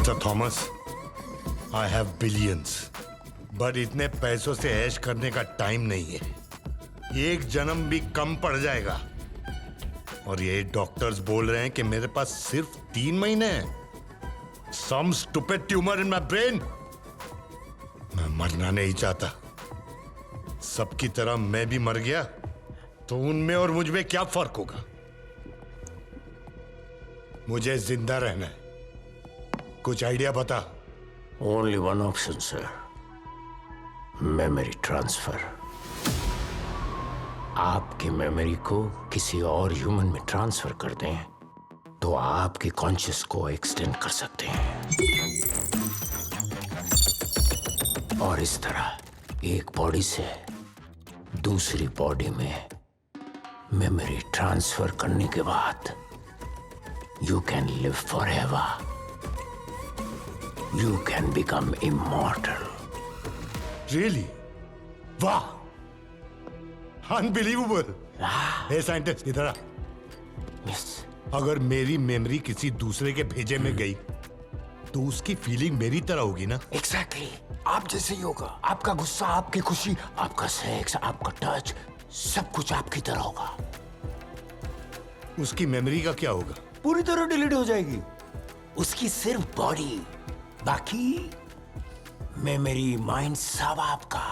Mister Thomas, I have billions, but इतने पैसों से ऐश करने का टाइम नहीं है। एक जन्म भी कम पड़ जाएगा। और ये डॉक्टर्स बोल रहे हैं कि मेरे पास सिर्फ 3 महीने हैं। Some stupid tumour in my brain. मैं मरना नहीं चाहता। सबकी तरह मैं भी मर गया तो उनमें और मुझ में क्या फर्क होगा? मुझे जिंदा रहना है। कुछ आइडिया बता। Only one option, sir. Memory transfer. आपकी मेमोरी को किसी और ह्यूमन में ट्रांसफर कर दें तो आपकी कॉन्शियस को एक्सटेंड कर सकते हैं और इस तरह एक बॉडी से दूसरी बॉडी में मेमोरी ट्रांसफर करने के बाद you can live forever. You can become immortal. Really? वाह! Unbelievable! हे साइंटिस्ट, इधर आ। Yes. अगर मेरी मेमोरी किसी दूसरे के भेजे में गई तो उसकी फीलिंग मेरी तरह होगी ना? Exactly. आप जैसे ही होगा. आपका गुस्सा, आपकी खुशी, आपका सेक्स, आपका टच, सब कुछ आपकी तरह होगा. उसकी मेमोरी का क्या होगा? पूरी तरह डिलीट हो जाएगी. उसकी सिर्फ बॉडी, बाकी मेमोरी, माइंड सब आपका.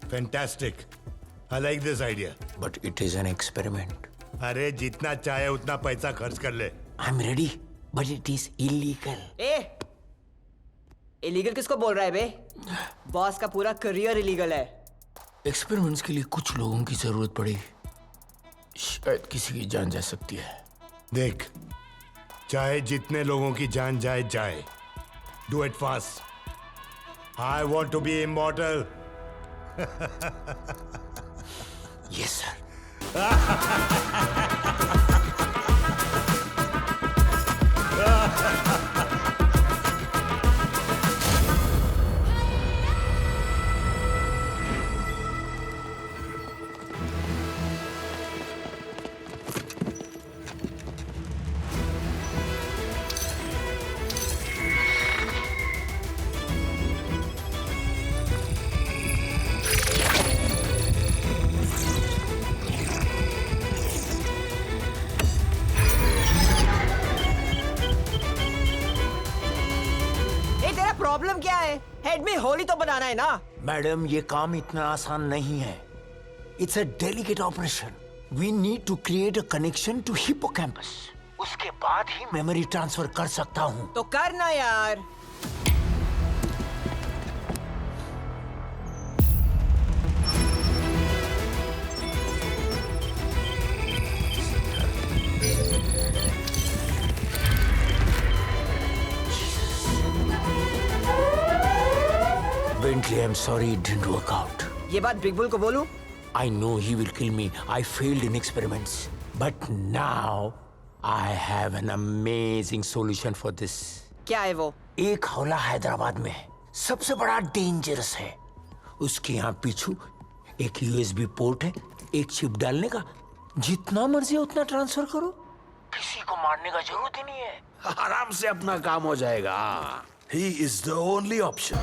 Fantastic. I like this idea. But it is an experiment. अरे जितना चाहे उतना पैसा खर्च कर ले. I am ready, but it is illegal. Illegal किसको बोल रहा है बे? बॉस का पूरा करियर इलीगल है. एक्सपेरिमेंट्स के लिए कुछ लोगों की जरूरत पड़ी. शायद किसी की जान जा सकती है. देख, चाहे जितने लोगों की जान जाए जाए, do it fast. I want to be immortal. Yes sir. Problem क्या है? हेड में होली तो बनाना है ना. मैडम, ये काम इतना आसान नहीं है. It's a delicate operation. We need to create a connection to hippocampus. उसके बाद ही मेमोरी ट्रांसफर कर सकता हूँ. तो करना यार. Bentley, I'm sorry it didn't work out. ये बात बिग बुल को बोलूं? I know he will kill me. I failed in experiments. But now I have an amazing solution for this. क्या है वो? एक हौला हैदराबाद में सबसे बड़ा डेंजरस है. उसके यहाँ पीछू एक USB पोर्ट है. एक चिप डालने का जितना मर्जी उतना ट्रांसफर करो. किसी को मारने का जरूरत ही नहीं है. आराम से अपना काम हो जाएगा. He is the only option.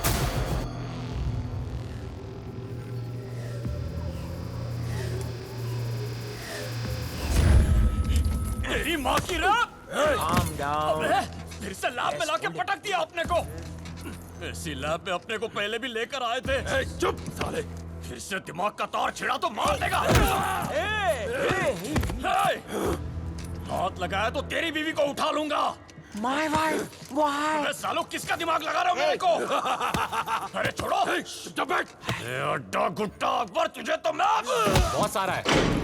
तेरी माँ की रा! Calm down. फिर से लैब में लाके पटक दिया अपने को. इसी लैब में अपने को पहले भी लेकर आए थे. चुप साले. फिर से दिमाग का तार छिड़ा तो मार देगा. हाथ लगाया तो तेरी बीवी को उठा लूंगा. My wife. Why? अबे सालो, किसका दिमाग लगा रहे हो मेरे को? अरे छोड़ो. अड्डा गुट्टा अकबर, तुझे तो मैं बहुत सारा है.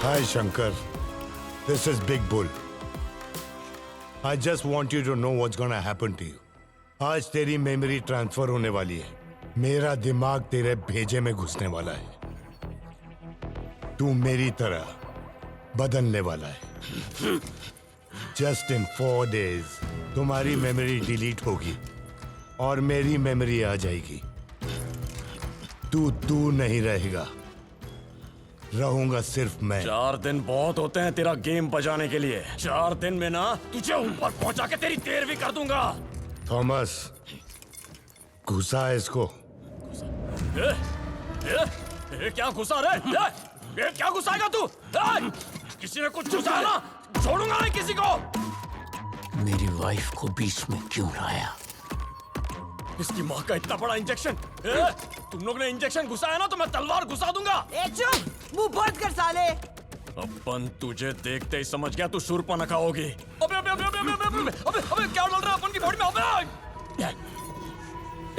Hi Shankar, this is Big Bull. I just want you to know what's gonna happen to you. आज तेरी मेमोरी ट्रांसफर होने वाली है. मेरा दिमाग तेरे भेजे में घुसने वाला है. तू मेरी तरह बदलने वाला है. Just in 4 days, तुम्हारी मेमोरी डिलीट होगी और मेरी मेमोरी आ जाएगी. तू नहीं रहेगा. रहूंगा सिर्फ मैं. 4 दिन बहुत होते हैं तेरा गेम बजाने के लिए. 4 दिन में ना तुझे ऊपर पहुंचा के तेरी तेरहवीं कर दूंगा. थॉमस, घुसा है इसको. क्या घुसा रे? क्या घुसाएगा तू? किसी ने कुछ घुसाया ना, छोड़ूंगा नहीं किसी को. मेरी वाइफ को बीच में क्यों लाया? इसकी माँ का इतना बड़ा इंजेक्शन. तुम लोग ने इंजेक्शन घुसाया ना तो मैं तलवार घुसा दूंगा. चुप, मुंह बंद कर साले. अपन तुझे देखते ही समझ गया तू शूर्पणखा होगी. अबे अबे अबे अबे अबे अबे अबे अबे अबे क्या डल रहा है अपन की बॉडी में? अबे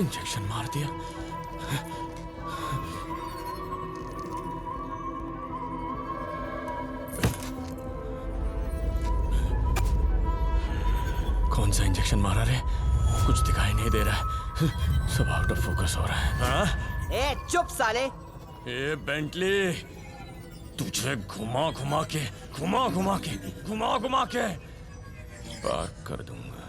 इंजेक्शन मार दिया. कौन सा इंजेक्शन मारा रे? कुछ दिखाई नहीं दे रहा है. सब आउट ऑफ फोकस हो रहा है. हाँ? चुप साले. ए बेंटली, तुझे घुमा घुमा के पाक कर दूंगा.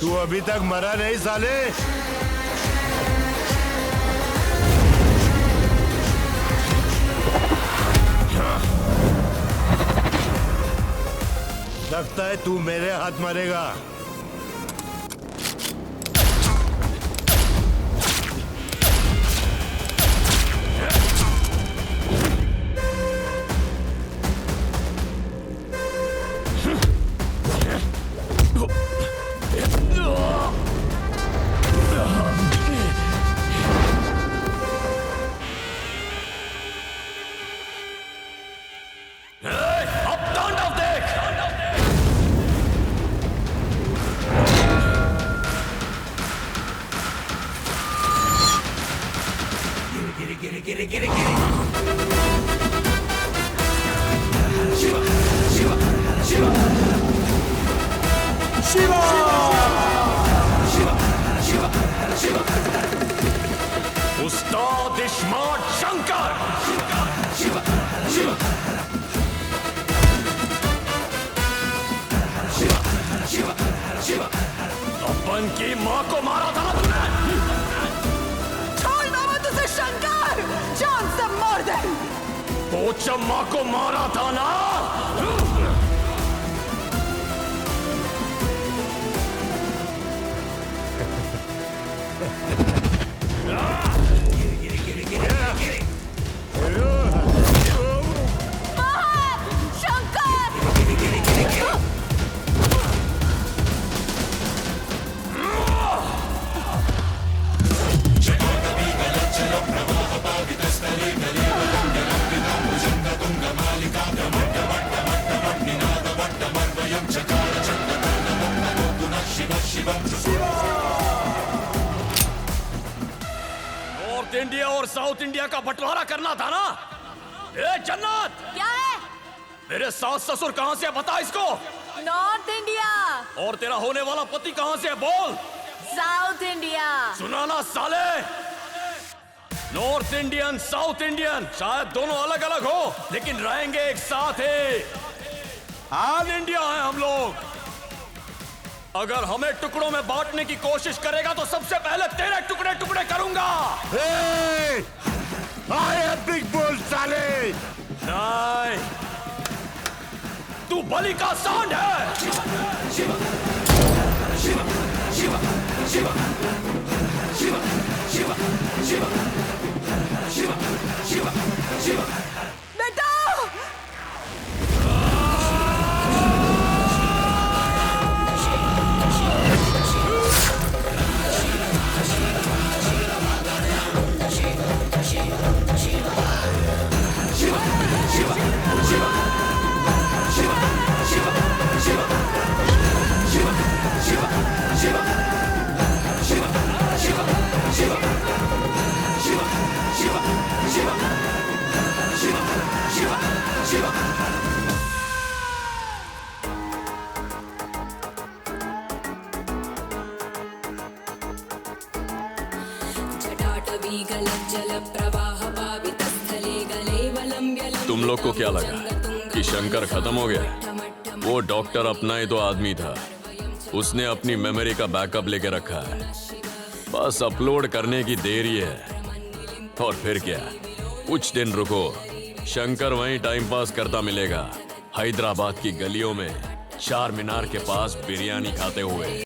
तू अभी तक मरा नहीं साले. लगता है तू मेरे हाथ मरेगा. उस्ताद इस्मार्ट शंकर. अपन की माँ को मारा था ना तूने. छोड़ मामा तुझे शंकर. जान से मार दे. पोचम्मा को मारा था ना. नॉर्थ इंडिया और साउथ इंडिया का बंटवारा करना था ना. ए जन्नत, क्या है? मेरे सास ससुर कहां से है बता इसको. North India. और तेरा होने वाला पति कहां से है बोल. South India. सुना ना साले. नॉर्थ इंडियन साउथ इंडियन शायद दोनों अलग अलग हो लेकिन रहेंगे एक साथ ही. ऑल इंडिया है हम लोग. अगर हमें टुकड़ों में बांटने की कोशिश करेगा तो सबसे पहले तेरे टुकड़े टुकड़े करूंगा. बिग बोल साले. नहीं, तू बलि का सांड है. बेटा. Shiva. तुम लोग को क्या लगा कि शंकर खत्म हो गया? वो डॉक्टर अपना ही तो आदमी था। उसने अपनी मेमोरी का बैकअप लेके रखा है, बस अपलोड करने की देरी है। और फिर क्या, कुछ दिन रुको, शंकर वहीं टाइम पास करता मिलेगा, हैदराबाद की गलियों में, चार मीनार के पास बिरयानी खाते हुए।